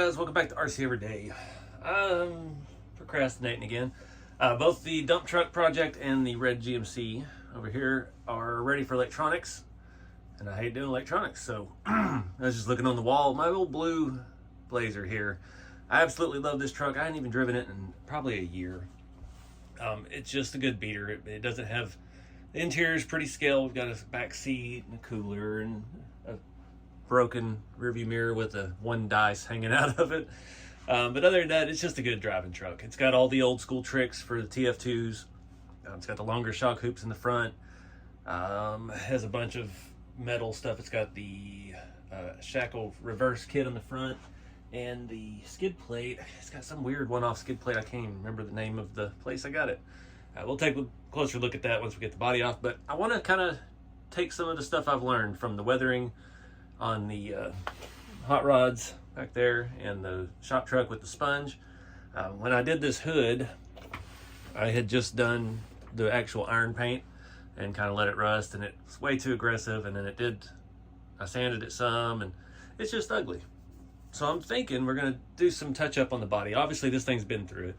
guys, welcome back to RC4wd. Procrastinating again. Both the dump truck project and the red GMC over here are ready for electronics, and I hate doing electronics, so I was just looking on the wall. My old blue Blazer here. I absolutely love this truck. I hadn't even driven it in probably a year. It's just a good beater. It doesn't have, the interior is pretty scale. We've got a back seat and a cooler and a broken rearview mirror with one dice hanging out of it. But other than that, it's just a good driving truck. It's got all the old school tricks for the TF2s. It's got the longer shock hoops in the front. Has a bunch of metal stuff. It's got the shackle reverse kit on the front and the skid plate. It's got some weird one-off skid plate. I can't even remember the name of the place I got it. We'll take a closer look at that once we get the body off, but I want to kind of take some of the stuff I've learned from the weathering on the hot rods back there and the shop truck with the sponge. When I did this hood, I had just done the actual iron paint and kind of let it rust, and it's way too aggressive, and then I sanded it some, and it's just ugly. So I'm thinking we're gonna do some touch up on the body. Obviously this thing's been through it.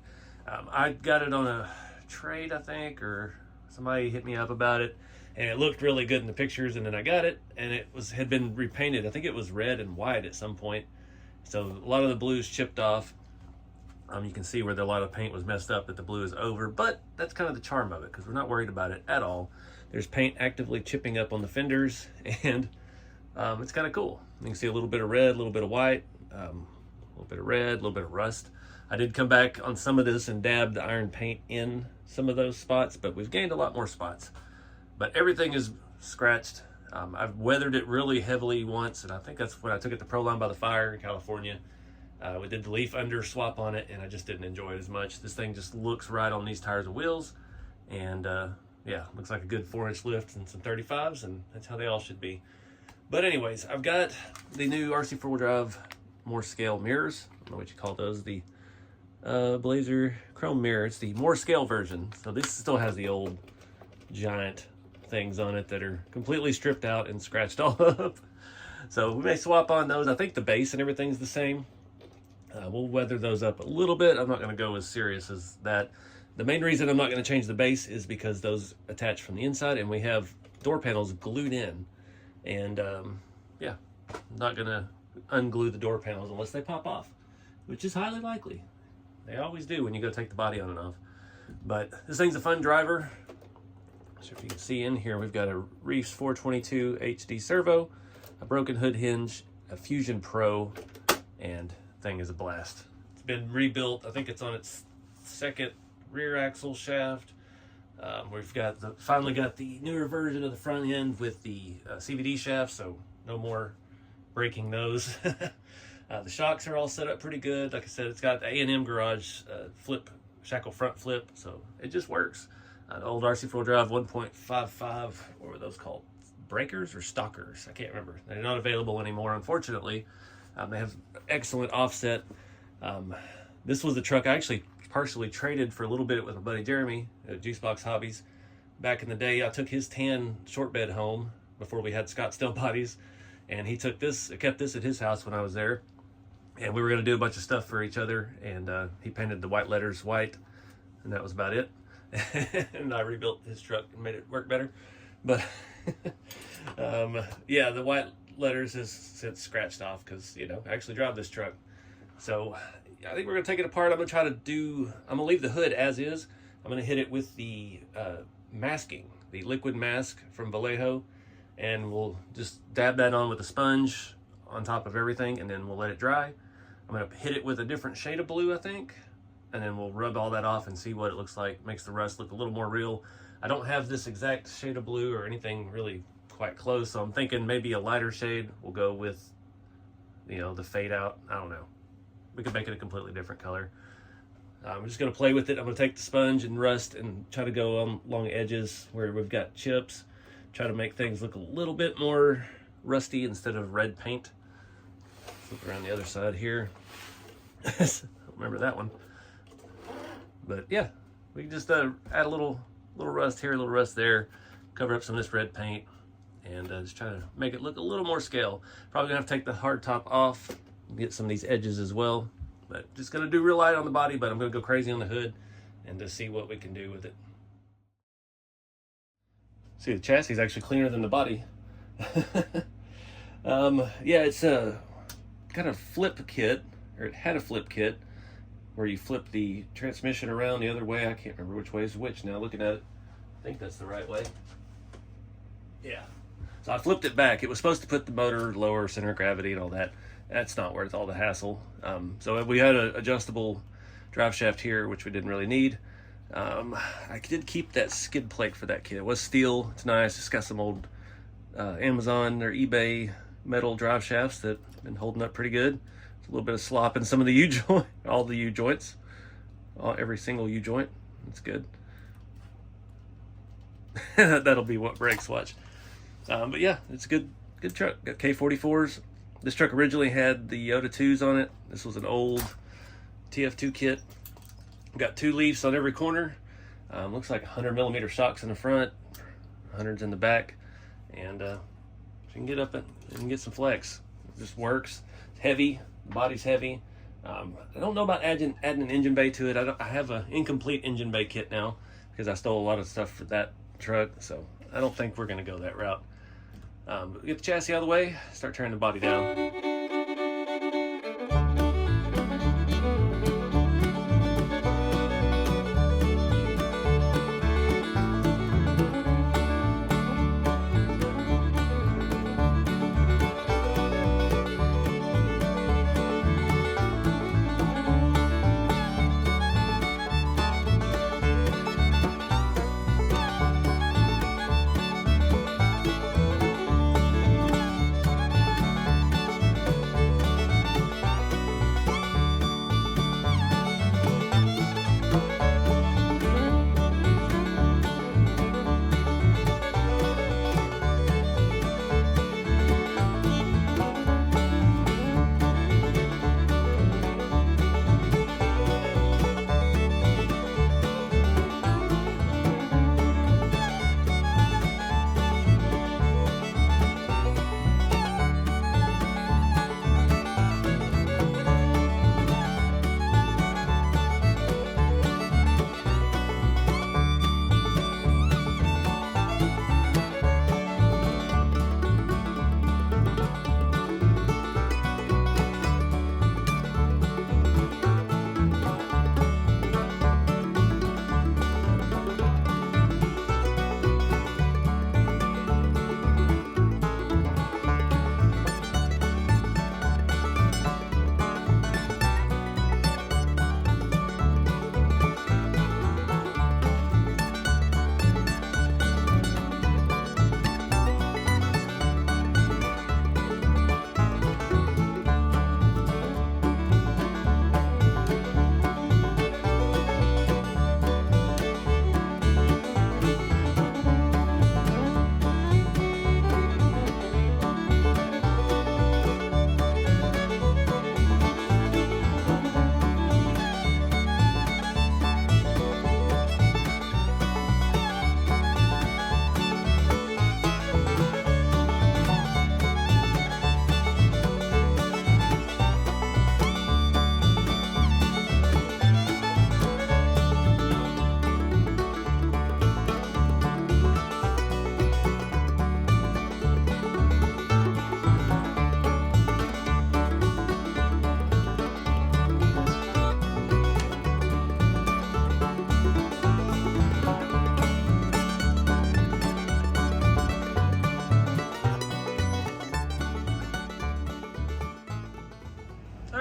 I got it on a trade, I think, or somebody hit me up about it, and it looked really good in the pictures, and then I got it and it had been repainted. I think it was red and white at some point, so a lot of the blue's chipped off. You can see where a lot of paint was messed up, that the blue is over, but that's kind of the charm of it because we're not worried about it at all. There's paint actively chipping up on the fenders, and it's kind of cool. You can see a little bit of red, a little bit of white, a little bit of red, a little bit of rust. I did come back on some of this and dab the iron paint in some of those spots, but we've gained a lot more spots. But everything is scratched. I've weathered it really heavily once, and I think that's when I took it to Proline by the Fire in California. We did the leaf under swap on it, and I just didn't enjoy it as much. This thing just looks right on these tires and wheels, and yeah, looks like a good 4-inch lift and some 35s, and that's how they all should be. But anyways, I've got the new RC4wd drive more scale mirrors. I don't know what you call those. The Blazer chrome mirror. It's the more scale version. So this still has the old giant things on it that are completely stripped out and scratched all up. So we may swap on those. I think the base and everything's the same. We'll weather those up a little bit. I'm not going to go as serious as that. The main reason I'm not going to change the base is because those attach from the inside, and we have door panels glued in. And yeah, I'm not going to unglue the door panels unless they pop off, which is highly likely. They always do when you go take the body on and off. But this thing's a fun driver. So if you can see in here, we've got a Reefs 422 HD servo, a broken hood hinge, a Fusion Pro, and thing is a blast. It's been rebuilt. I think it's on its second rear axle shaft. We've got finally got the newer version of the front end with the CVD shaft, so no more breaking those. The shocks are all set up pretty good. Like I said, it's got the A&M garage flip, shackle front flip, so it just works. An old RC4 drive 1.55, what were those called? Breakers or stalkers? I can't remember. They're not available anymore, unfortunately. They have excellent offset. This was the truck I actually partially traded for a little bit with my buddy Jeremy at Juicebox Hobbies. Back in the day, I took his tan short bed home before we had Scottsdale bodies, and he took this, kept this at his house when I was there, and we were going to do a bunch of stuff for each other, and he painted the white letters white, and that was about it. And I rebuilt his truck and made it work better. But yeah, the white letters has since scratched off because, you know, I actually drive this truck. So I think we're going to take it apart. I'm going to try to I'm going to leave the hood as is. I'm going to hit it with the masking, the liquid mask from Vallejo, and we'll just dab that on with a sponge on top of everything, and then we'll let it dry. I'm going to hit it with a different shade of blue, I think, and then we'll rub all that off and see what it looks like. Makes the rust look a little more real. I don't have this exact shade of blue or anything really quite close, so I'm thinking maybe a lighter shade will go with, you know, the fade out. I don't know. We could make it a completely different color. I'm just going to play with it. I'm going to take the sponge and rust and try to go along edges where we've got chips. Try to make things look a little bit more rusty instead of red paint. Flip around the other side here. Remember that one. But yeah, we can just add a little rust here, a little rust there, cover up some of this red paint, and just try to make it look a little more scale. Probably gonna have to take the hard top off get some of these edges as well. But just gonna do real light on the body, but I'm gonna go crazy on the hood and just see what we can do with it. See, the chassis is actually cleaner than the body. Yeah, it's got a flip kit, or it had a flip kit where you flip the transmission around the other way. I can't remember which way is which now looking at it. I think that's the right way. Yeah. So I flipped it back. It was supposed to put the motor lower, center of gravity and all that. That's not worth all the hassle. So we had an adjustable drive shaft here, which we didn't really need. I did keep that skid plate for that kit. It was steel. It's nice. It's got some old Amazon or eBay metal drive shafts that have been holding up pretty good. It's a little bit of slop in some of the U-joint, all the U-joints, every single U-joint. That's good. That'll be what breaks, watch. But yeah, it's a good truck. Got K44s. This truck originally had the Yoda 2s on it. This was an old TF2 kit. Got 2 leaves on every corner. Looks like 100mm shocks in the front, 100s in the back, and you can get up and get some flex. It just works. It's heavy. The body's heavy. I don't know about adding an engine bay to it. I have an incomplete engine bay kit now because I stole a lot of stuff for that truck, so I don't think we're going to go that route. But get the chassis out of the way, start turning the body down.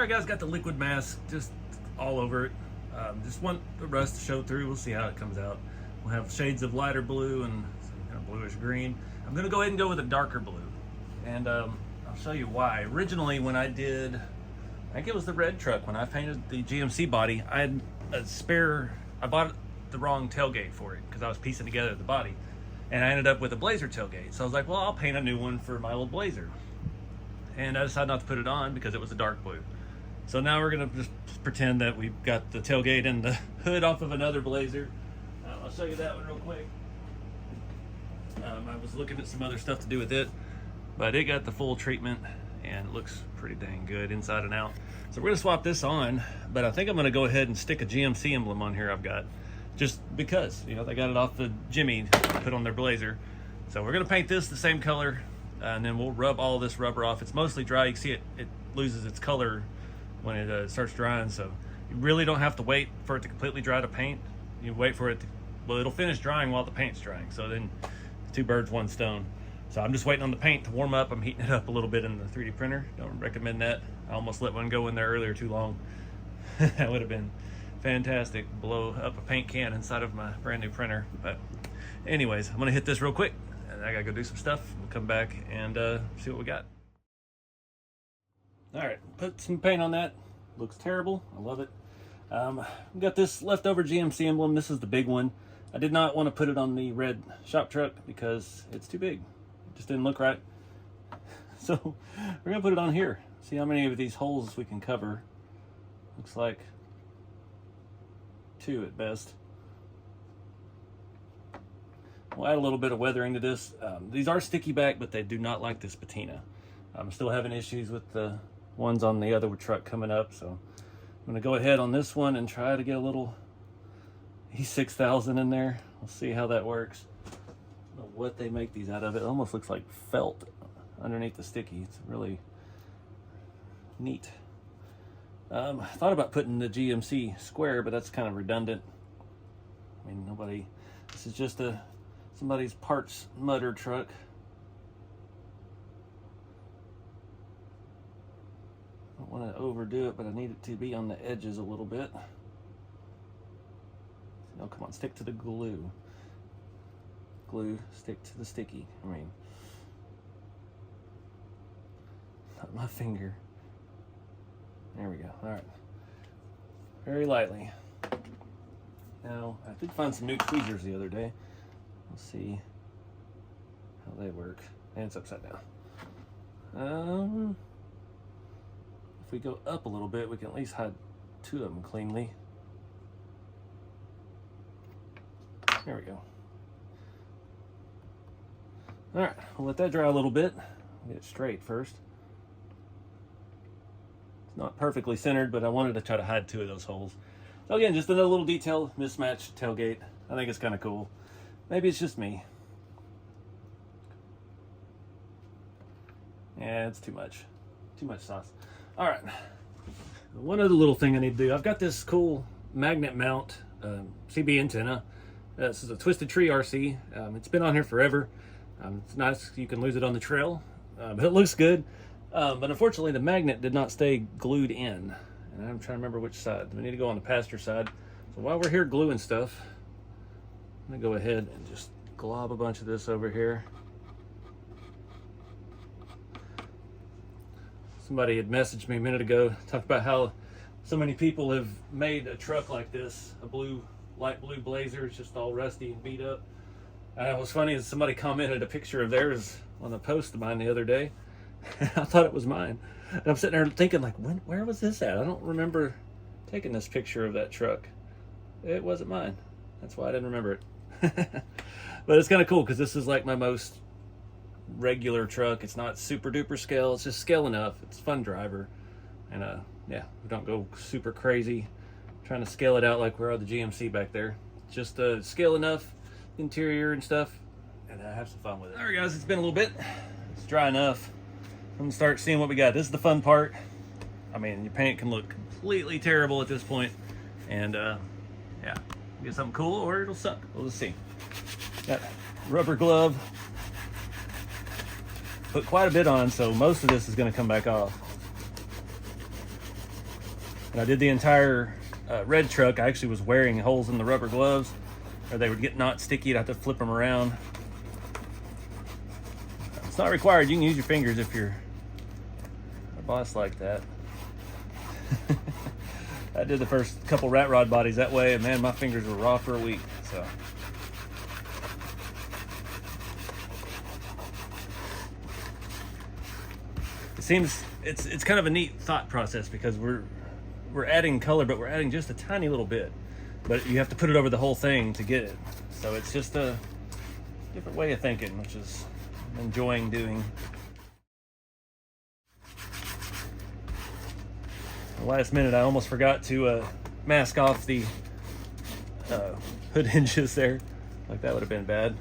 Alright guys, got the liquid mask just all over it. Just want the rust to show through. We'll see how it comes out. We'll have shades of lighter blue and some kind of bluish green. I'm going to go ahead and go with a darker blue. And I'll show you why. Originally when I did, I think it was the red truck, when I painted the GMC body, I had a spare, I bought the wrong tailgate for it because I was piecing together the body. And I ended up with a Blazer tailgate. So I was like, well, I'll paint a new one for my old Blazer. And I decided not to put it on because it was a dark blue. So now we're gonna just pretend that we've got the tailgate and the hood off of another Blazer. I'll show you that one real quick. I was looking at some other stuff to do with it, but it got the full treatment. and it looks pretty dang good inside and out. So we're gonna swap this on, but I think I'm gonna go ahead and stick a GMC emblem on here I've got, just because, you know, they got it off the Jimmy put on their Blazer. So we're gonna paint this the same color, and then we'll rub all this rubber off. It's mostly dry. You can see it loses its color when it starts drying, so you really don't have to wait for it to completely dry to paint. You wait for it to, well, it'll finish drying while the paint's drying, so then two birds, one stone. So I'm just waiting on the paint to warm up. I'm heating it up a little bit in the 3D printer. Don't recommend that. I almost let one go in there earlier too long. That would have been fantastic. Blow up a paint can inside of my brand new printer. But anyways, I'm gonna hit this real quick, and I gotta go do some stuff. We'll come back and see what we got. All right, put some paint on that. Looks terrible. I love it. We got this leftover GMC emblem. This is the big one. I did not want to put it on the red shop truck because it's too big. It just didn't look right. So we're gonna put it on here. See how many of these holes we can cover. Looks like 2 at best. We'll add a little bit of weathering to this. These are sticky back, but they do not like this patina. I'm still having issues with the ones on the other truck coming up, so I'm gonna go ahead on this one and try to get a little E6000 in there. We'll see how that works. I don't know what they make these out of. It almost looks like felt underneath the sticky. It's really neat. I thought about putting the GMC square, but that's kind of redundant. I mean, nobody, this is just somebody's parts mudder truck. I don't want to overdo it, but I need it to be on the edges a little bit. No, come on, stick to the glue. Glue, stick to the sticky. I mean, not my finger. There we go. All right. Very lightly. Now, I did find some new tweezers the other day. We'll see how they work. And it's upside down. If we go up a little bit, we can at least hide 2 of them cleanly. There we go. All right, we'll let that dry a little bit. Get it straight first. It's not perfectly centered, but I wanted to try to hide 2 of those holes. So again, just another little detail, mismatched tailgate. I think it's kind of cool. Maybe it's just me. Yeah, it's too much sauce. All right, one other little thing I need to do. I've got this cool magnet mount CB antenna. This is a Twisted Tree RC. It's been on here forever. It's nice, you can lose it on the trail, but it looks good. But unfortunately the magnet did not stay glued in. And I'm trying to remember which side. We need to go on the passenger side. So while we're here gluing stuff, I'm gonna go ahead and just glob a bunch of this over here. Somebody had messaged me a minute ago, talked about how so many people have made a truck like this, a light blue Blazer. It's just all rusty and beat up. What's funny is somebody commented a picture of theirs on a post of mine the other day. I thought it was mine. And I'm sitting there thinking, like, where was this at? I don't remember taking this picture of that truck. It wasn't mine. That's why I didn't remember it. But it's kind of cool because this is like my most regular truck. It's not super duper scale. It's just scale enough. It's a fun driver. And yeah, we don't go super crazy trying to scale it out like we're on the GMC back there. Just scale enough interior and stuff, and have some fun with it. All right, guys, it's been a little bit. It's dry enough. I'm gonna start seeing what we got. This is the fun part. I mean, your paint can look completely terrible at this point, and yeah, get something cool or it'll suck. We'll just see. Got rubber glove. Put quite a bit on, so most of this is gonna come back off. And I did the entire red truck. I actually was wearing holes in the rubber gloves, or they would get not sticky. I'd have to flip them around. It's not required. You can use your fingers if you're a boss like that. I did the first couple rat rod bodies that way, and man, my fingers were raw for a week. So it seems it's kind of a neat thought process because we're adding color, but we're adding just a tiny little bit. But you have to put it over the whole thing to get it. So it's just a different way of thinking, which is I'm enjoying doing. last minute I almost forgot to mask off the hood hinges there. Like that would have been bad.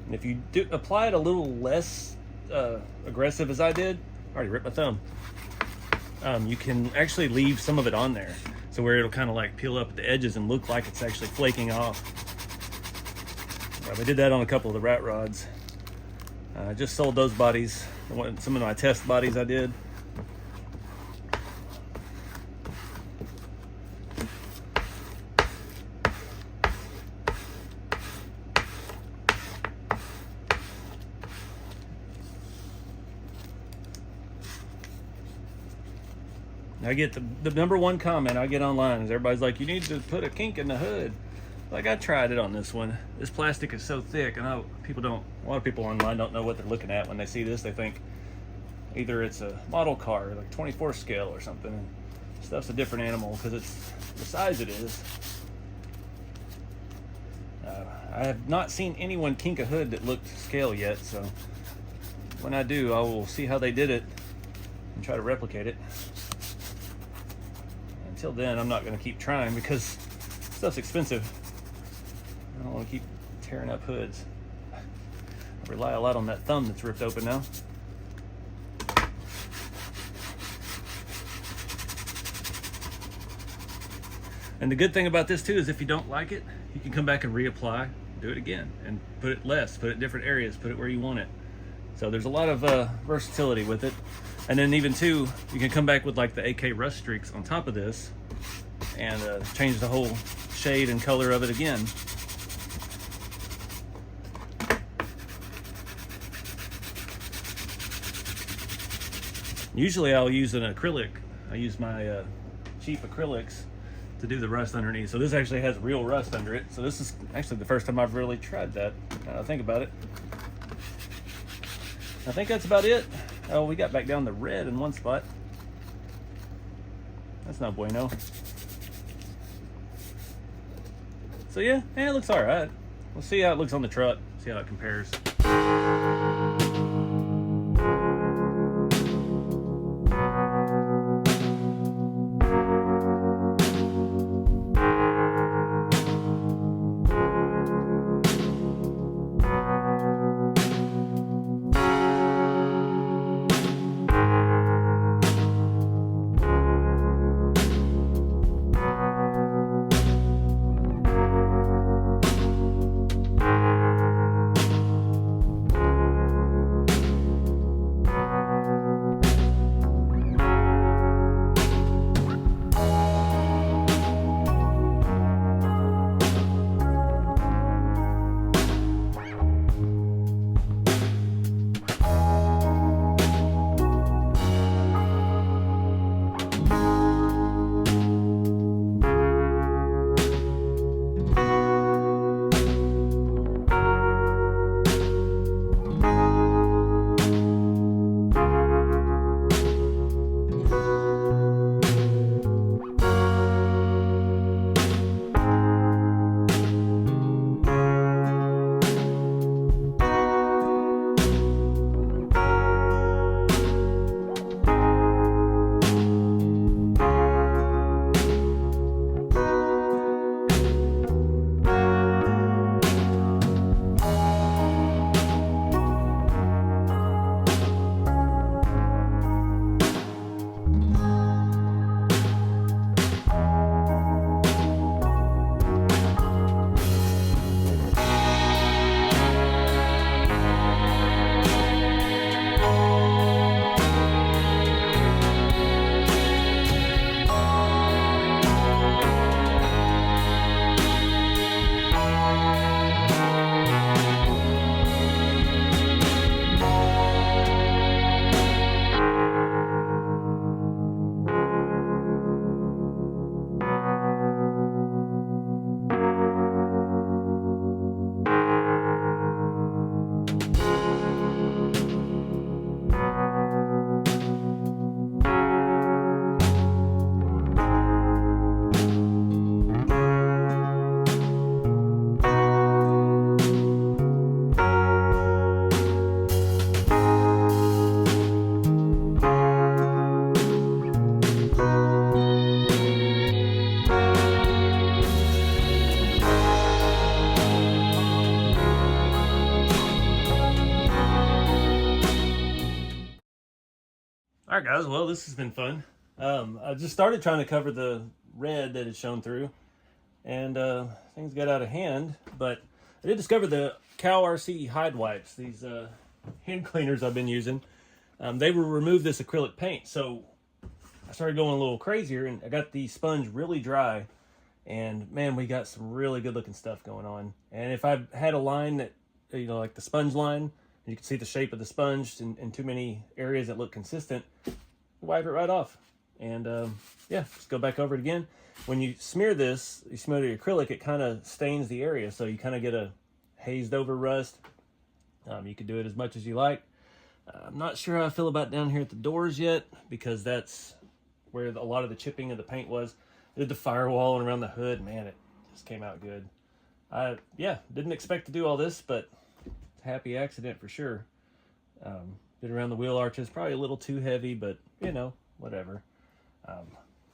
And if you do apply it a little less aggressive as I did, I already ripped my thumb. You can actually leave some of it on there, so where it'll kind of like peel up at the edges and look like it's actually flaking off. We did that on a couple of the rat rods. I just sold those bodies, some of my test bodies I did. I get the number one comment I get online is everybody's like, you need to put a kink in the hood. Like, I tried it on this one. This plastic is so thick. I know a lot of people online don't know what they're looking at when they see this. They think either it's a model car, like 24 scale or something. And stuff's a different animal because it's the size it is. I have not seen anyone kink a hood that looked scale yet, so when I do, I will see how they did it and try to replicate it. Until then, I'm not going to keep trying because stuff's expensive. I don't want to keep tearing up hoods. I rely a lot on that thumb that's ripped open now. And the good thing about this too is if you don't like it, you can come back and reapply, do it again, and put it less, put it in different areas, put it where you want it. So there's a lot of versatility with it. And then even too, you can come back with like the AK rust streaks on top of this and change the whole shade and color of it again. Usually I'll use an acrylic. I use my cheap acrylics to do the rust underneath. So this actually has real rust under it. So this is actually the first time I've really tried that, now that I think about it. I think that's about it. Oh, we got back down the red in one spot. That's not bueno. So yeah, it looks all right. We'll see how it looks on the truck, see how it compares. All right, guys. Well, this has been fun. I just started trying to cover the red that had shown through, and things got out of hand. But I did discover the cow RC hide wipes. These hand cleaners I've been using. They will remove this acrylic paint. So I started going a little crazier, and I got the sponge really dry. And man, we got some really good looking stuff going on. And if I had a line that, you know, like the sponge line, you can see the shape of the sponge in too many areas that look consistent, wipe it right off. And yeah, just go back over it again. When you smear this, you smear the acrylic, it kind of stains the area. So you kind of get a hazed over rust. You can do it as much as you like. I'm not sure how I feel about down here at the doors yet, because that's where a lot of the chipping of the paint was. I did the firewall and around the hood. Man, it just came out good. Yeah, didn't expect to do all this, but happy accident for sure. Did around the wheel arches, probably a little too heavy, but you know, whatever.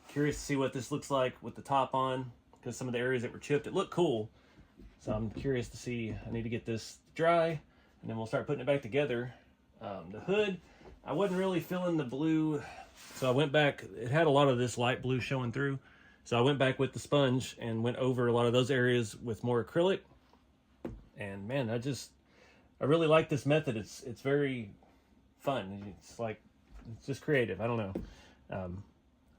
Curious to see what this looks like with the top on, because some of the areas that were chipped, it looked cool. So I'm curious to see. I need to get this dry, and then we'll start putting it back together. The hood, I wasn't really feeling the blue, so I went back. It had a lot of this light blue showing through, so I went back with the sponge and went over a lot of those areas with more acrylic. And man, I really like this method. It's very fun. It's just creative. I don't know.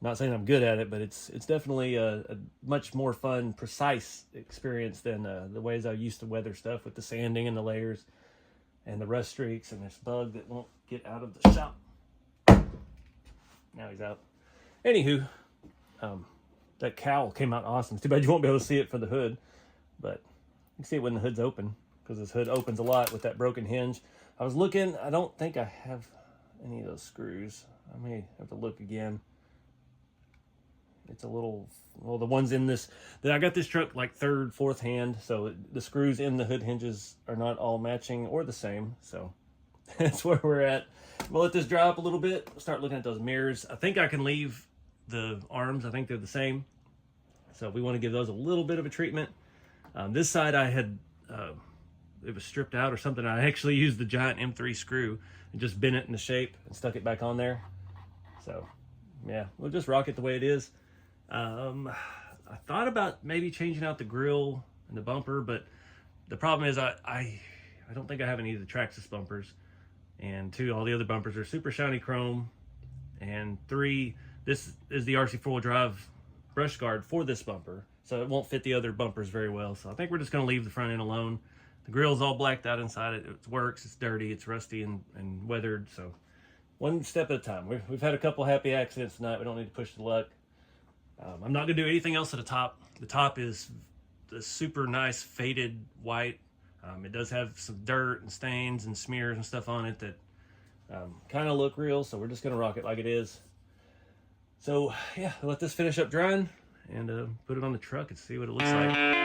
Not saying I'm good at it, but it's definitely a much more fun, precise experience than the ways I used to weather stuff with the sanding and the layers and the rust streaks and this bug that won't get out of the shop. Now he's out. Anywho, that cowl came out awesome. It's too bad you won't be able to see it for the hood, but you can see it when the hood's open, because this hood opens a lot with that broken hinge. I was looking, I don't think I have any of those screws. I may have to look again. It's a little, well, the ones in this, I got this truck like third, fourth hand, so the screws in the hood hinges are not all matching or the same, so that's where we're at. We'll let this dry up a little bit. We'll start looking at those mirrors. I think I can leave the arms. I think they're the same, so we want to give those a little bit of a treatment. This side I had, it was stripped out or something. I actually used the giant M3 screw and just bent it into shape and stuck it back on there. So yeah, we'll just rock it the way it is. I thought about maybe changing out the grill and the bumper, but the problem is I don't think I have any of the Traxxas bumpers, and 2, all the other bumpers are super shiny chrome, and 3, this is the RC4 drive brush guard for this bumper, so it won't fit the other bumpers very well. So I think we're just going to leave the front end alone. The grill's all blacked out inside it. It works. It's dirty. It's rusty and weathered. So one step at a time. We've had a couple happy accidents tonight. We don't need to push the luck. I'm not going to do anything else to the top. The top is the super nice faded white. It does have some dirt and stains and smears and stuff on it that kind of look real, so we're just going to rock it like it is. So yeah, I'll let this finish up drying and put it on the truck and see what it looks like.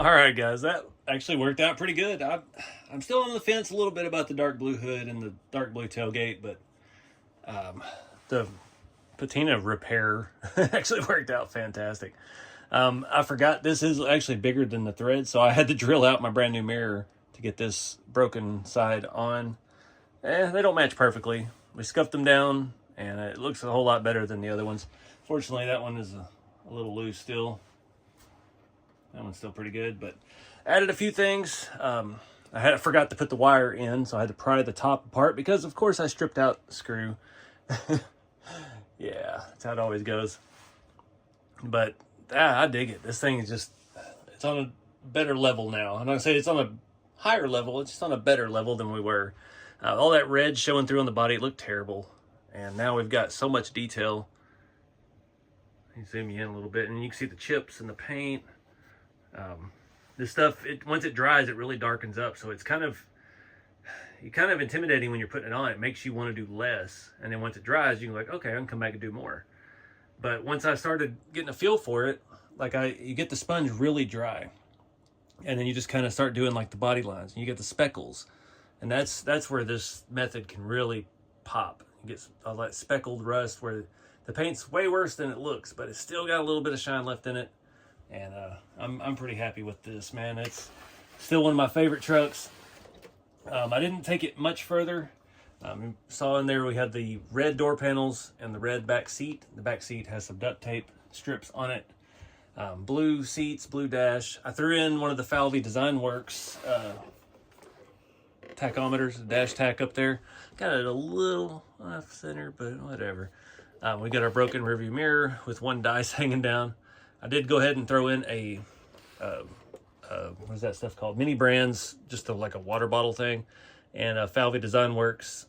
All right, guys, that actually worked out pretty good. I'm still on the fence a little bit about the dark blue hood and the dark blue tailgate, but the patina repair actually worked out fantastic. I forgot this is actually bigger than the thread, so I had to drill out my brand new mirror to get this broken side on. They don't match perfectly. We scuffed them down, and it looks a whole lot better than the other ones. Fortunately, that one is a little loose still. That one's still pretty good, but added a few things. I forgot to put the wire in, so I had to pry the top apart because, of course, I stripped out the screw. Yeah, that's how it always goes. But I dig it. This thing is just, it's on a better level now. I'm not gonna say it's on a higher level, it's just on a better level than we were. All that red showing through on the body, it looked terrible. And now we've got so much detail. You zoom you in a little bit, and you can see the chips and the paint. This stuff, once it dries, it really darkens up. So it's kind of intimidating when you're putting it on. It makes you want to do less. And then once it dries, you're like, okay, I can come back and do more. But once I started getting a feel for it, like you get the sponge really dry. And then you just kind of start doing like the body lines, and you get the speckles. And that's where this method can really pop. You get all that speckled rust where the paint's way worse than it looks, but it's still got a little bit of shine left in it. And I'm pretty happy with this, man. It's still one of my favorite trucks. I didn't take it much further. You saw in there we had the red door panels and the red back seat. The back seat has some duct tape strips on it. Blue seats, blue dash. I threw in one of the Falvey Design Works tachometers, dash tack up there. Got it a little off center, but whatever. We got our broken rearview mirror with one dice hanging down. I did go ahead and throw in a what's that stuff called? Mini Brands, just like a water bottle thing, and a Falvey Design Works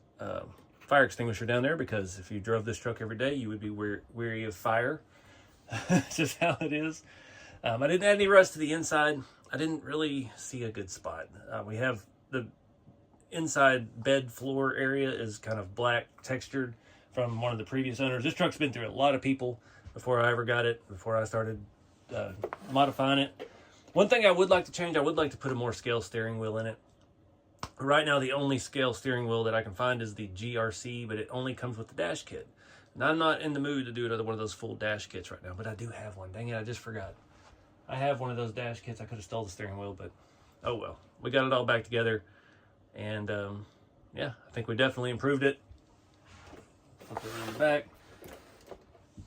fire extinguisher down there, because if you drove this truck every day, you would be weary of fire. It's just how it is. I didn't add any rust to the inside. I didn't really see a good spot. We have the inside bed floor area is kind of black textured from one of the previous owners. This truck's been through a lot of people before I ever got it, before I started modifying it. One thing I would like to change, I would like to put a more scale steering wheel in it. Right now, the only scale steering wheel that I can find is the GRC, but it only comes with the dash kit. And I'm not in the mood to do another one of those full dash kits right now, but I do have one. Dang it, I just forgot. I have one of those dash kits. I could have stole the steering wheel, but oh well. We got it all back together, and yeah, I think we definitely improved it. Flip it around the back.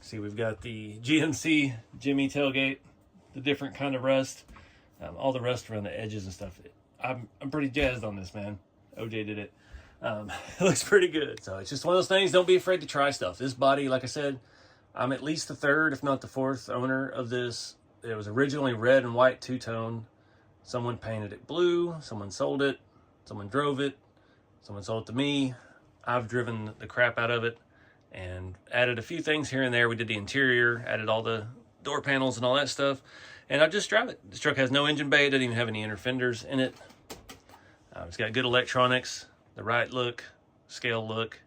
See, we've got the GMC Jimmy tailgate, the different kind of rust, all the rust around the edges and stuff. I'm pretty jazzed on this, man. OJ did it. It looks pretty good. So it's just one of those things. Don't be afraid to try stuff. This body, like I said, I'm at least the third, if not the fourth owner of this. It was originally red and white two-tone. Someone painted it blue. Someone sold it. Someone drove it. Someone sold it to me. I've driven the crap out of it and added a few things here and there. We did the interior, added all the door panels and all that stuff, and I just drive it. This truck has no engine bay. It doesn't even have any inner fenders in it. It's got good electronics, the right look, scale look,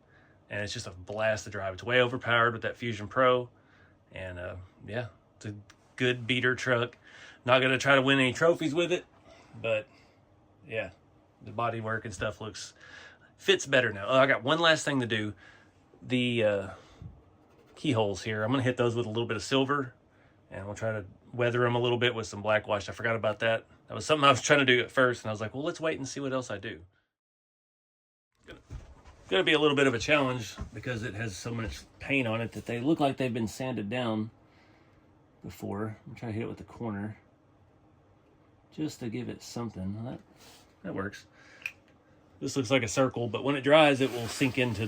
and it's just a blast to drive. It's way overpowered with that Fusion Pro, and yeah, it's a good beater truck. Not going to try to win any trophies with it, but yeah, the body work and stuff fits better now. Oh, I got one last thing to do. The keyholes here, I'm going to hit those with a little bit of silver, and we'll try to weather them a little bit with some black wash. I forgot about that. That was something I was trying to do at first, and I was like, well, let's wait and see what else I do. Going to be a little bit of a challenge because it has so much paint on it that they look like they've been sanded down before. I'm trying to hit it with the corner just to give it something. That works. This looks like a circle, but when it dries, it will sink into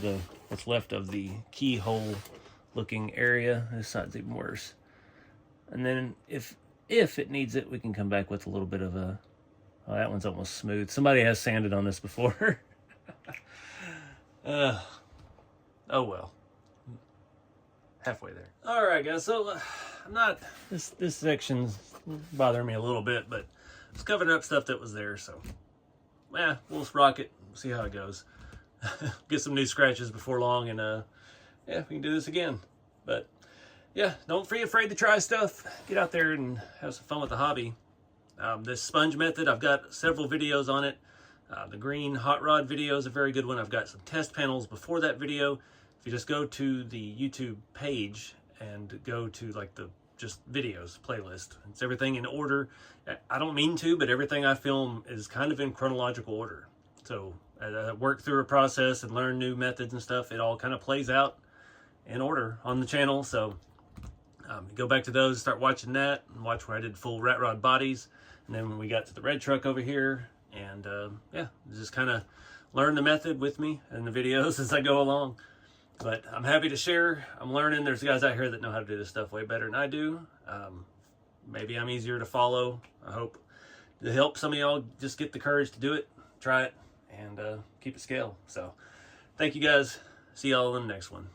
what's left of the keyhole looking area. This side's even worse. And then if it needs it, we can come back with a little bit of oh, that one's almost smooth. Somebody has sanded on this before. Oh well. Halfway there. All right, guys. So this section's bothering me a little bit, but it's covering up stuff that was there. So yeah, we'll just rock it. See how it goes. Get some new scratches before long, and yeah, we can do this again. But yeah, don't be afraid to try stuff. Get out there and have some fun with the hobby. This sponge method, I've got several videos on it. The green hot rod video is a very good one. I've got some test panels before that video. If you just go to the YouTube page and go to like the just videos playlist, it's everything in order. I don't mean to, but everything I film is kind of in chronological order. So as I work through a process and learn new methods and stuff, it all kind of plays out in order on the channel. So go back to those, start watching that, and watch where I did full rat rod bodies. And then when we got to the red truck over here, and yeah, just kind of learn the method with me and the videos as I go along. But I'm happy to share. I'm learning. There's guys out here that know how to do this stuff way better than I do. Maybe I'm easier to follow. I hope to help some of y'all just get the courage to do it, try it, and keep it scale. So thank you guys. See y'all in the next one.